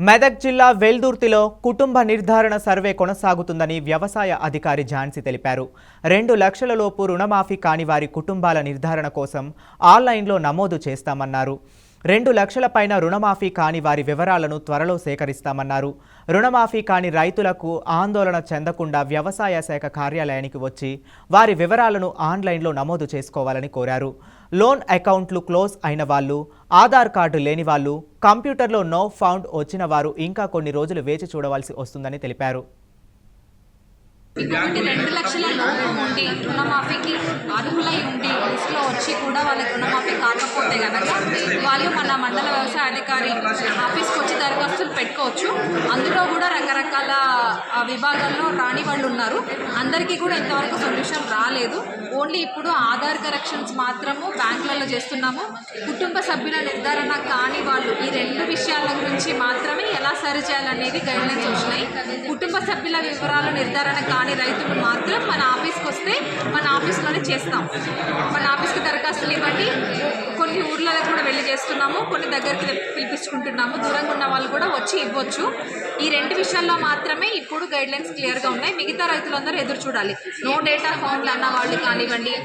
మెదక్ జిల్లా వెల్దుర్తిలో కుటుంబ నిర్ధారణ సర్వే కొనసాగుతుందని వ్యవసాయ అధికారి ఝాన్సీ తెలిపారు. 2 లక్షల లోపు రుణమాఫీ కాని వారి కుటుంబాల నిర్ధారణ కోసం ఆన్లైన్లో నమోదు చేస్తామన్నారు. 2 లక్షల పైన రుణమాఫీ కాని వారి వివరాలను త్వరలో సేకరిస్తామన్నారు. రుణమాఫీ కాని రైతులకు ఆందోళన చెందకుండా వ్యవసాయ శాఖ కార్యాలయానికి వచ్చి వారి వివరాలను ఆన్లైన్లో నమోదు చేసుకోవాలని కోరారు. లోన్ అకౌంట్లు క్లోజ్ అయిన వాళ్ళు, ఆధార్ కార్డు లేని వాళ్ళు, కంప్యూటర్లో నో ఫౌండ్ వచ్చిన వారు ఇంకా కొన్ని రోజులు వేచి చూడవలసి వస్తుందని తెలిపారు. 2 లక్షల లోపు ఉండి రుణమాఫీకి అర్హులై ఉండి లిస్టులో వచ్చి కూడా వాళ్ళకి రుణమాఫీ కాకపోతే కనుక వాళ్ళు మన మండల వ్యవసాయ అధికారి ఆఫీస్కి వచ్చి దరఖాస్తులు పెట్టుకోవచ్చు. అందులో కూడా రకరకాల విభాగాల్లో రాని వాళ్ళు ఉన్నారు. అందరికీ కూడా ఇంతవరకు సొల్యూషన్ రాలేదు. ఓన్లీ ఇప్పుడు ఆధార్ కరెక్షన్స్ మాత్రము బ్యాంకులలో చేస్తున్నాము. కుటుంబ సభ్యుల నిర్ధారణ కాని వాళ్ళు ఈ 2 విషయాల గురించి మాత్రమే ఎలా సరిచేయాలనేది గైడ్లైన్స్ వచ్చినాయి. కుటుంబ సభ్యుల వివరాల నిర్ధారణ కాని రైతులు మాత్రం మన ఆఫీస్కి వస్తే మన ఆఫీస్లోనే చేస్తాం. మన ఆఫీస్కి దరఖాస్తులు ఇవ్వండి. కొన్ని ఊర్లలో కూడా వెళ్ళి చేస్తున్నాము, కొన్ని దగ్గరికి పిలిపించుకుంటున్నాము. దూరంగా ఉన్న వాళ్ళు కూడా వచ్చి ఇవ్వచ్చు. ఈ 2 విషయాల్లో మాత్రమే ఇప్పుడు గైడ్లైన్స్ క్లియర్గా ఉన్నాయి. మిగతా రైతులందరూ ఎదురు చూడాలి. నో డేటా ఫౌండ్ అన్న వాళ్ళు కానివ్వండి,